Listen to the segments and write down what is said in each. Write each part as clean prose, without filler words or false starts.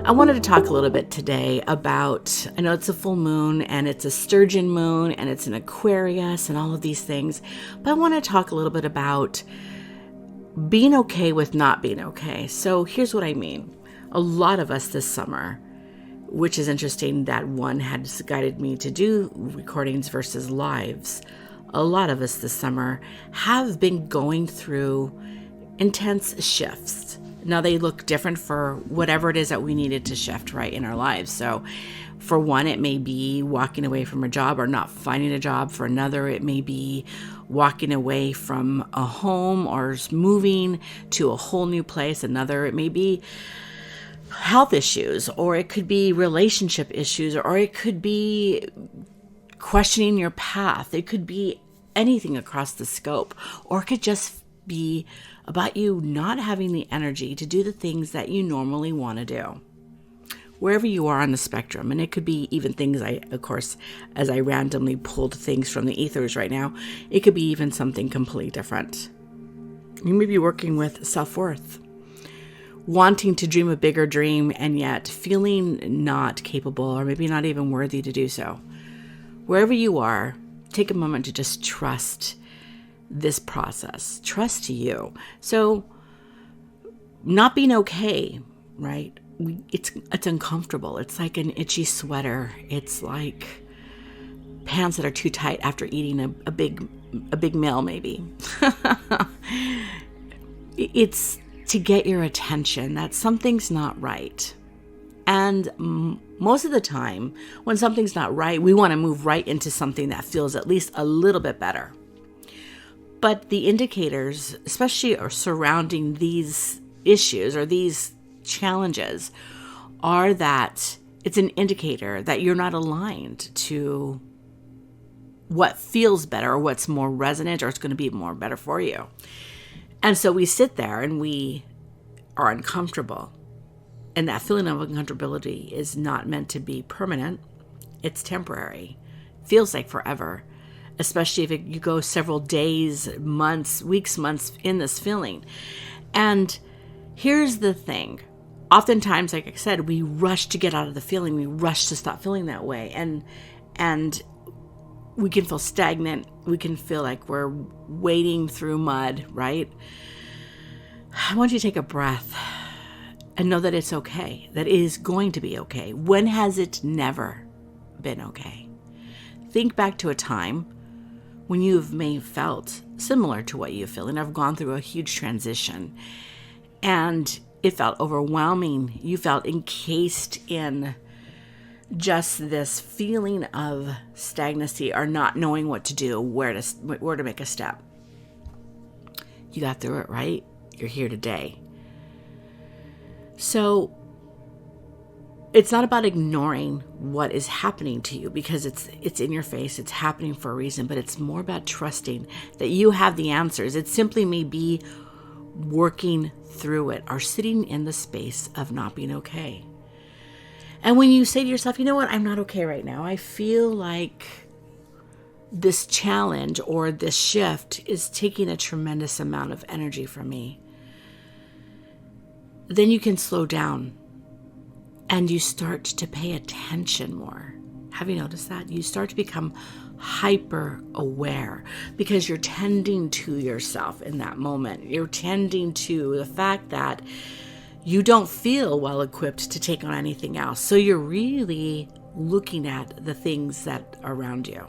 I wanted to talk a little bit today about, I know it's a full moon and it's a sturgeon moon and it's an Aquarius and all of these things, but I want to talk a little bit about being okay with not being okay. So here's what I mean. A lot of us this summer, which is interesting that one has guided me to do recordings versus lives. A lot of us this summer have been going through intense shifts. Now they look different for whatever it is that we needed to shift right in our lives. So for one, it may be walking away from a job or not finding a job. For another, it may be walking away from a home or moving to a whole new place. Another, it may be health issues, or it could be relationship issues, or it could be questioning your path. It could be anything across the scope, or it could just be about you not having the energy to do the things that you normally want to do. Wherever you are on the spectrum, and it could be even things of course, as I randomly pulled things from the ethers right now, it could be even something completely different. You may be working with self-worth, wanting to dream a bigger dream and yet feeling not capable or maybe not even worthy to do so. Wherever you are, take a moment to just trust this process. Trust you. So not being okay, right? It's uncomfortable. It's like an itchy sweater. It's like pants that are too tight after eating a big meal maybe. It's to get your attention that something's not right. And most of the time, when something's not right, we want to move right into something that feels at least a little bit better. But the indicators, especially are surrounding these issues or these challenges, are that it's an indicator that you're not aligned to what feels better or what's more resonant or it's going to be more better for you. And so we sit there and we are uncomfortable. And that feeling of uncomfortability is not meant to be permanent. It's temporary. Feels like forever, especially if you go several days, months, weeks, months in this feeling. And here's the thing. Oftentimes, like I said, we rush to get out of the feeling. We rush to stop feeling that way. And we can feel stagnant. We can feel like we're wading through mud, right? I want you to take a breath and know that it's okay, that it is going to be okay. When has it never been okay? Think back to a time when you've may felt similar to what you feel, and I've gone through a huge transition, and it felt overwhelming. You felt encased in just this feeling of stagnancy or not knowing what to do, where to make a step. You got through it, right? You're here today. So it's not about ignoring what is happening to you because it's in your face, it's happening for a reason, but it's more about trusting that you have the answers. It simply may be working through it or sitting in the space of not being okay. And when you say to yourself, you know what, I'm not okay right now. I feel like this challenge or this shift is taking a tremendous amount of energy from me. Then you can slow down and you start to pay attention more. Have you noticed that? You start to become hyper aware because you're tending to yourself in that moment. You're tending to the fact that you don't feel well equipped to take on anything else. So you're really looking at the things that are around you.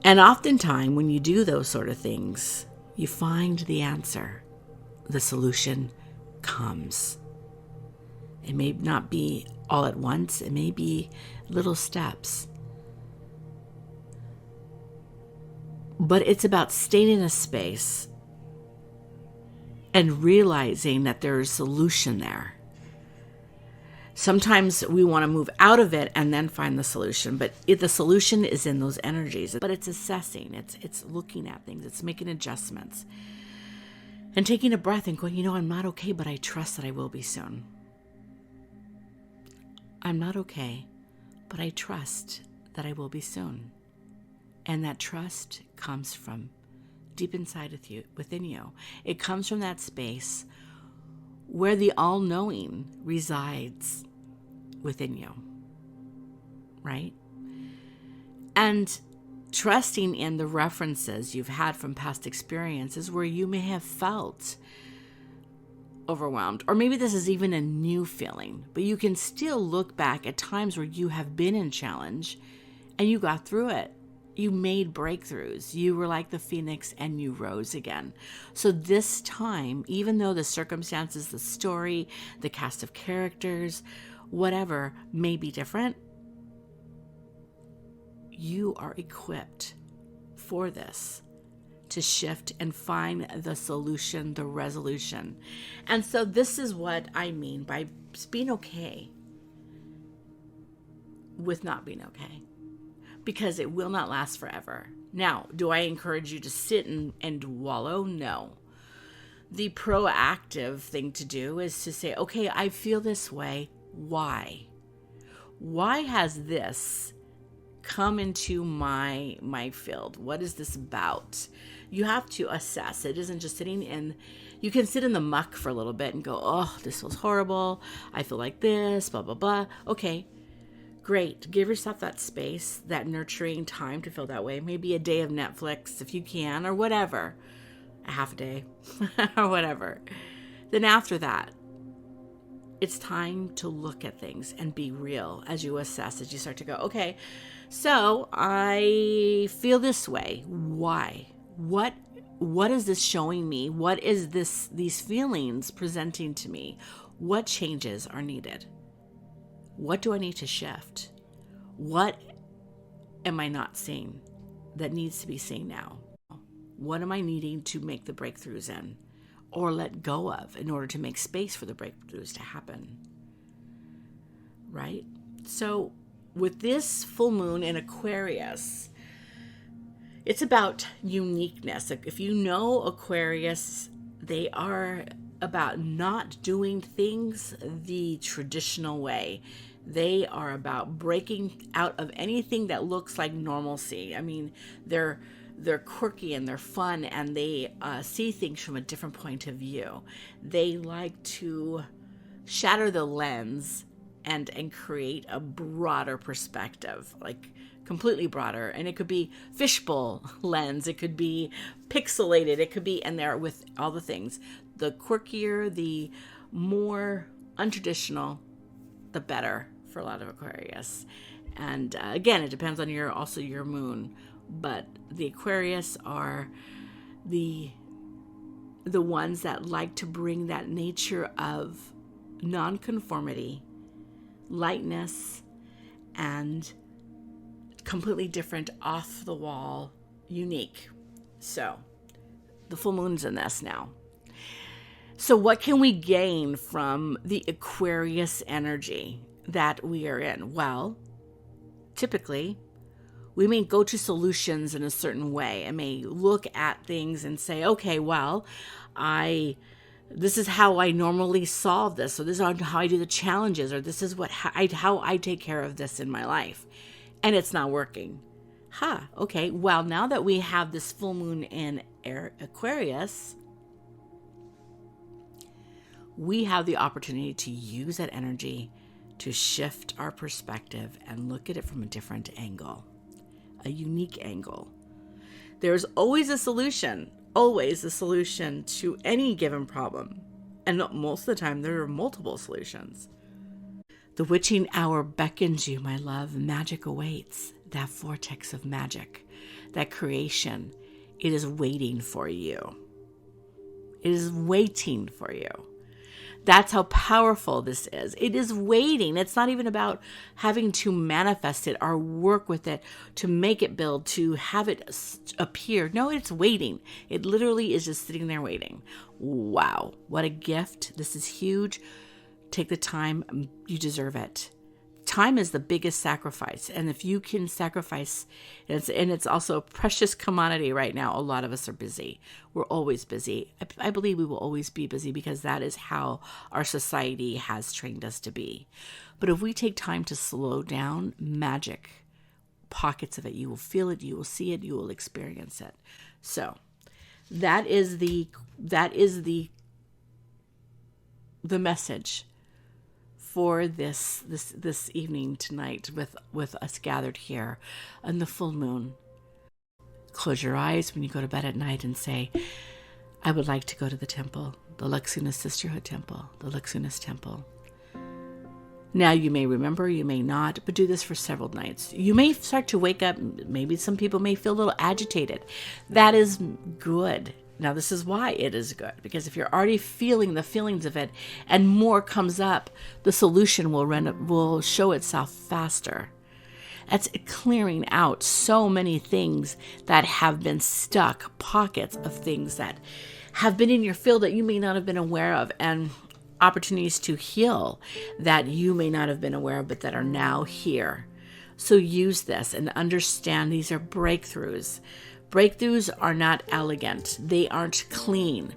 And oftentimes when you do those sort of things, you find the answer. The solution comes. It may not be all at once. It may be little steps. But it's about staying in a space and realizing that there's a solution there. Sometimes we want to move out of it and then find the solution, but the solution is in those energies. But it's assessing, it's looking at things, it's making adjustments. And taking a breath and going, I'm not okay, but I trust that I will be soon. I'm not okay, but I trust that I will be soon. And that trust comes from deep inside of you, within you. It comes from that space where the all-knowing resides within you, right? And trusting in the references you've had from past experiences where you may have felt overwhelmed, or maybe this is even a new feeling, but you can still look back at times where you have been in challenge and you got through it. You made breakthroughs. You were like the phoenix and you rose again. So this time, even though the circumstances, the story, the cast of characters, whatever may be different, you are equipped for this to shift and find the solution, the resolution. And so this is what I mean by being okay with not being okay, because it will not last forever. Now, do I encourage you to sit and wallow? No. The proactive thing to do is to say, okay, I feel this way. Why? Why has this come into my field? What is this about? You have to assess. It isn't just sitting in, you can sit in the muck for a little bit and go, oh, this feels horrible. I feel like this, blah, blah, blah. Okay, great. Give yourself that space, that nurturing time to feel that way. Maybe a day of Netflix if you can, or whatever, a half a day or whatever. Then after that, it's time to look at things and be real as you assess, as you start to go, okay, so I feel this way. Why? What is this showing me? What is these feelings presenting to me? What changes are needed? What do I need to shift? What am I not seeing that needs to be seen now? What am I needing to make the breakthroughs in or let go of in order to make space for the breakthroughs to happen? Right? So with this full moon in Aquarius, it's about uniqueness. If you know Aquarius, they are about not doing things the traditional way. They are about breaking out of anything that looks like normalcy. I mean, they're quirky and they're fun, and they see things from a different point of view. They like to shatter the lens and create a broader perspective, like completely broader. And it could be fishbowl lens, it could be pixelated, it could be, and there with all the things. The quirkier, the more untraditional, the better for a lot of Aquarius. And again, it depends on your moon. But the Aquarius are the ones that like to bring that nature of nonconformity, lightness, and completely different, off the wall, unique. So the full moon's in this now. So what can we gain from the Aquarius energy that we are in? Well, typically, we may go to solutions in a certain way and may look at things and say, okay, well, this is how I normally solve this. So this is how I do the challenges, or this is how I take care of this in my life. And it's not working. Okay. Well, now that we have this full moon in Aquarius, we have the opportunity to use that energy to shift our perspective and look at it from a different angle, a unique angle. There's always a solution to any given problem. And most of the time, there are multiple solutions. The witching hour beckons you, my love. Magic awaits. That vortex of magic, that creation, it is waiting for you. It is waiting for you. That's how powerful this is. It is waiting. It's not even about having to manifest it or work with it to make it build, to have it appear. No, it's waiting. It literally is just sitting there waiting. Wow, what a gift. This is huge. Take the time. You deserve it. Time is the biggest sacrifice. And if you can sacrifice, and it's also a precious commodity right now. A lot of us are busy. We're always busy. I believe we will always be busy because that is how our society has trained us to be. But if we take time to slow down, magic, pockets of it, you will feel it, you will see it, you will experience it. So that is the the message for this evening tonight with us gathered here on the full moon. Close your eyes when you go to bed at night and say, I would like to go to the temple, the Luxunis Sisterhood Temple, the Luxunis Temple. Now, you may remember, you may not, but do this for several nights. You may start to wake up. Maybe some people may feel a little agitated. That is good. Now, this is why it is good, because if you're already feeling the feelings of it and more comes up, the solution will show itself faster. That's clearing out so many things that have been stuck, pockets of things that have been in your field that you may not have been aware of, and opportunities to heal that you may not have been aware of, but that are now here. So use this and understand these are breakthroughs. Breakthroughs are not elegant. They aren't clean.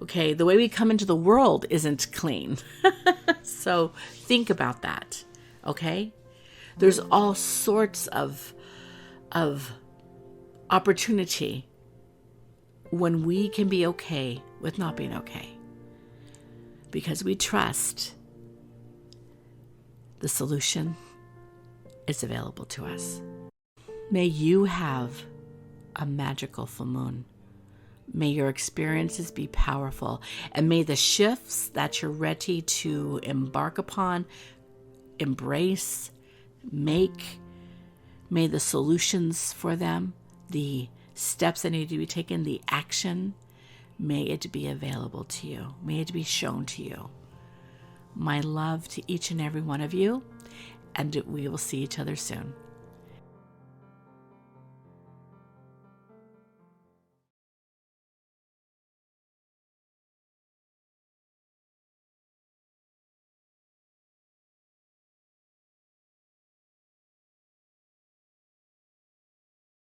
Okay, the way we come into the world isn't clean. So think about that. Okay? There's all sorts of opportunity when we can be okay with not being okay. Because we trust the solution is available to us. May you have a magical full moon. May your experiences be powerful, and may the shifts that you're ready to embark upon, embrace, make, may the solutions for them, the steps that need to be taken, the action, may it be available to you. May it be shown to you. My love to each and every one of you, and we will see each other soon.